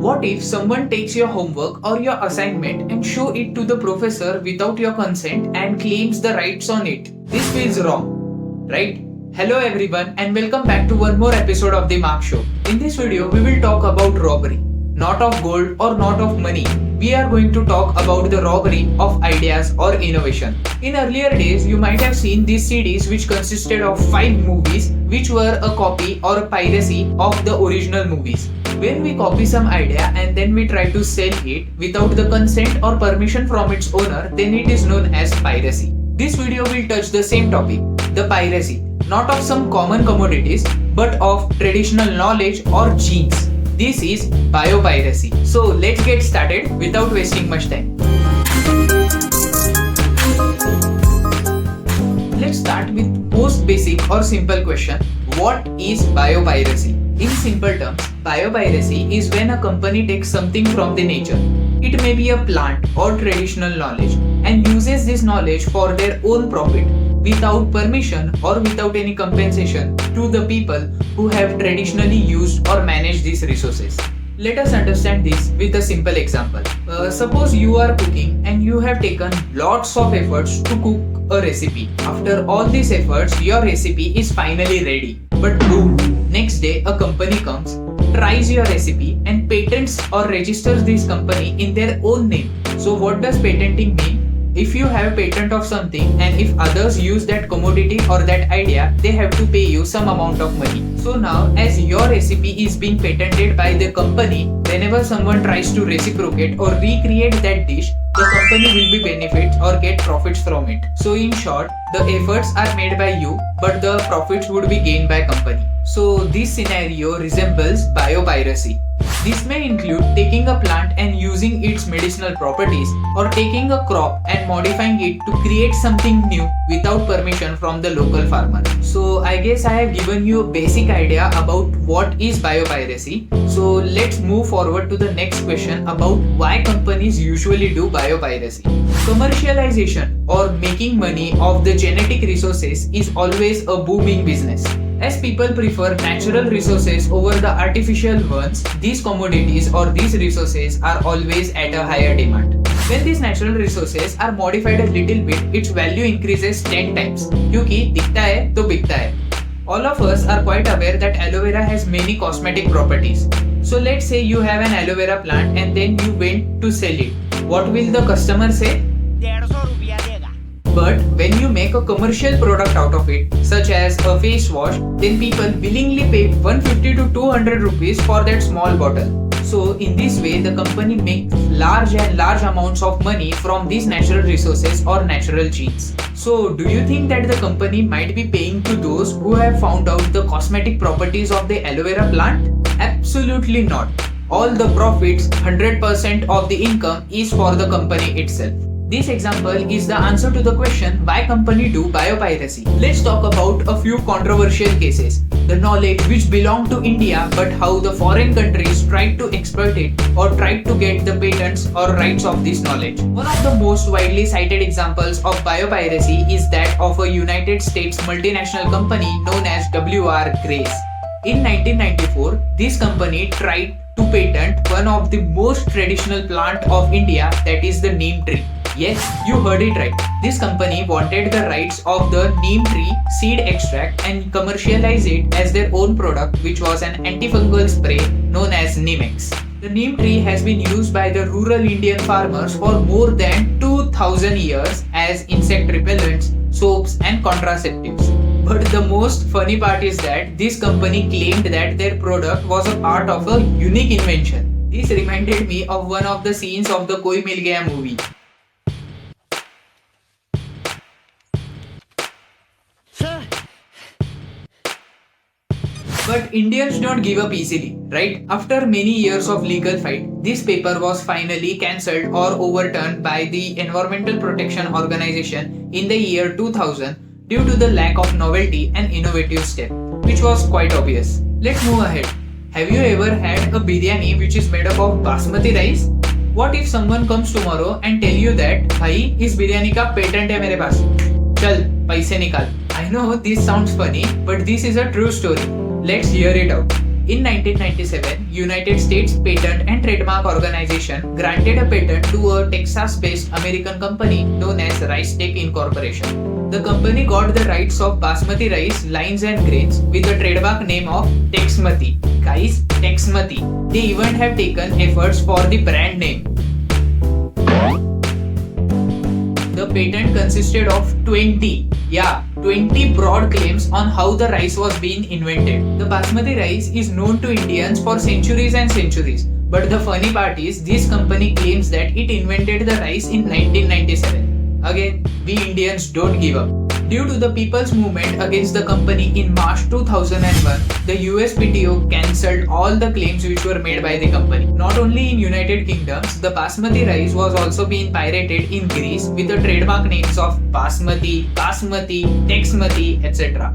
What if someone takes your homework or your assignment and show it to the professor without your consent and claims the rights on it? This feels wrong, right? Hello everyone and welcome back to one more episode of The Mark Show. In this video, we will talk about robbery. Not of gold or not of money. We are going to talk about the robbery of ideas or innovation. In earlier days, you might have seen these CDs which consisted of 5 movies which were a copy or a piracy of the original movies. When we copy some idea and then we try to sell it without the consent or permission from its owner, then it is known as piracy. This video will touch the same topic, the piracy, not of some common commodities but of traditional knowledge or genes. This is biopiracy. So let's get started without wasting much time. Let's start with most basic or simple question. What is biopiracy? In simple terms, biopiracy is when a company takes something from the nature. It may be a plant or traditional knowledge and uses this knowledge for their own profit without permission or without any compensation to the people who have traditionally used or managed these resources. Let us understand this with a simple example. Suppose you are cooking and you have taken lots of efforts to cook a recipe. After all these efforts, your recipe is finally ready. But boom, next day a company comes, tries your recipe and patents or registers this company in their own name. So what does patenting mean? If you have patent of something and if others use that commodity or that idea, they have to pay you some amount of money. So now as your recipe is being patented by the company, whenever someone tries to reciprocate or recreate that dish, the company will be benefits or get profits from it. So in short, the efforts are made by you but the profits would be gained by company. So this scenario resembles biopiracy. This may include taking a plant and using its medicinal properties or taking a crop and modifying it to create something new without permission from the local farmer. So I guess I have given you a basic idea about what is biopiracy. So let's move forward to the next question about why companies usually do biopiracy. Commercialization or making money off the genetic resources is always a booming business. As people prefer natural resources over the artificial ones, these commodities or these resources are always at a higher demand. When these natural resources are modified a little bit, its value increases 10 times. क्योंकि दिखता है तो बिकता है. All of us are quite aware that aloe vera has many cosmetic properties. So let's say you have an aloe vera plant and then you went to sell it. What will the customer say? But when you make a commercial product out of it, such as a face wash, then people willingly pay 150 to 200 rupees for that small bottle. So in this way, the company makes large amounts of money from these natural resources or natural genes. So do you think that the company might be paying to those who have found out the cosmetic properties of the aloe vera plant? Absolutely not. All the profits, 100% of the income is for the company itself. This example is the answer to the question why companies do biopiracy. Let's talk about a few controversial cases. The knowledge which belonged to India but how the foreign countries tried to exploit it or tried to get the patents or rights of this knowledge. One of the most widely cited examples of biopiracy is that of a United States multinational company known as W.R. Grace. In 1994, this company tried to patent one of the most traditional plant of India, that is the neem tree. Yes, you heard it right. This company wanted the rights of the neem tree seed extract and commercialize it as their own product, which was an antifungal spray known as Neemex. The neem tree has been used by the rural Indian farmers for more than 2000 years as insect repellents, soaps and contraceptives. But the most funny part is that this company claimed that their product was a part of a unique invention. This reminded me of one of the scenes of the Koi Mil Gaya movie. But Indians don't give up easily, right? After many years of legal fight, this paper was finally cancelled or overturned by the Environmental Protection Organization in the year 2000 due to the lack of novelty and innovative step, which was quite obvious. Let's move ahead. Have you ever had a biryani which is made up of basmati rice? What if someone comes tomorrow and tell you that, भाई इस बिरयानी का patent है मेरे पास, चल पैसे निकाल. I know this sounds funny, but this is a true story. Let's hear it out. In 1997, United States Patent and Trademark Organization granted a patent to a Texas-based American company known as Rice Tech Incorporation. The company got the rights of basmati rice lines and grains with the trademark name of Texmati. Guys, Texmati. They even have taken efforts for the brand name. The patent consisted of 20 broad claims on how the rice was being invented. The basmati rice is known to Indians for centuries and centuries. But the funny part is, this company claims that it invented the rice in 1997. Again, we Indians don't give up. Due to the people's movement against the company in March 2001, the USPTO cancelled all the claims which were made by the company. Not only in United Kingdoms, the basmati rice was also being pirated in Greece with the trademark names of Basmati, Texmati, etc.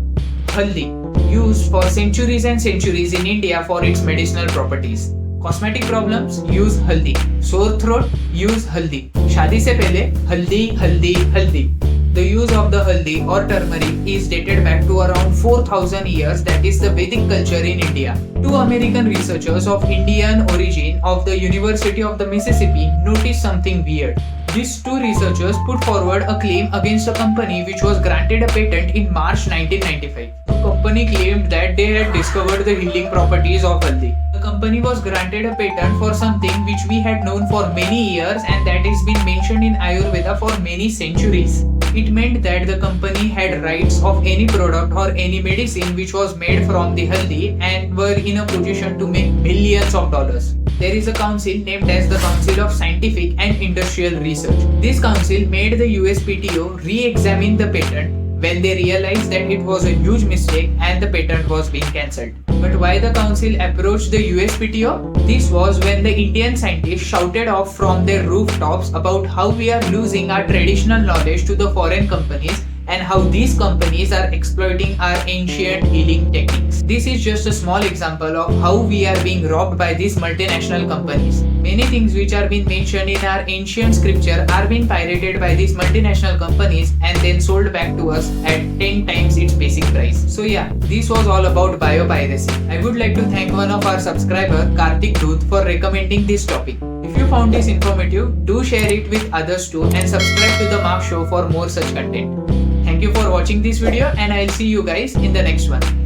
Haldi, used for centuries and centuries in India for its medicinal properties. Cosmetic problems, use haldi. Sore throat, use haldi. शादी से पहले haldi, haldi, haldi. The use of the haldi or turmeric is dated back to around 4000 years, that is the Vedic culture in India. Two American researchers of Indian origin of the University of the Mississippi noticed something weird. These two researchers put forward a claim against a company which was granted a patent in March 1995. The company claimed that they had discovered the healing properties of haldi. The company was granted a patent for something which we had known for many years, and that has been mentioned in Ayurveda for many centuries. It meant that the company had rights of any product or any medicine which was made from the haldi and were in a position to make millions of dollars. There is a council named as the Council of Scientific and Industrial Research. This council made the USPTO re-examine the patent when they realized that it was a huge mistake and the patent was being cancelled. But why the council approached the USPTO? This was when the Indian scientists shouted off from their rooftops about how we are losing our traditional knowledge to the foreign companies and how these companies are exploiting our ancient healing techniques. This is just a small example of how we are being robbed by these multinational companies. Many things which are being mentioned in our ancient scripture are being pirated by these multinational companies and then sold back to us at 10 times its basic price. So yeah, this was all about biopiracy. I would like to thank one of our subscriber, Karthik Dhoot, for recommending this topic. If you found this informative, do share it with others too and subscribe to the Mark Show for more such content. Thank you for watching this video and I'll see you guys in the next one.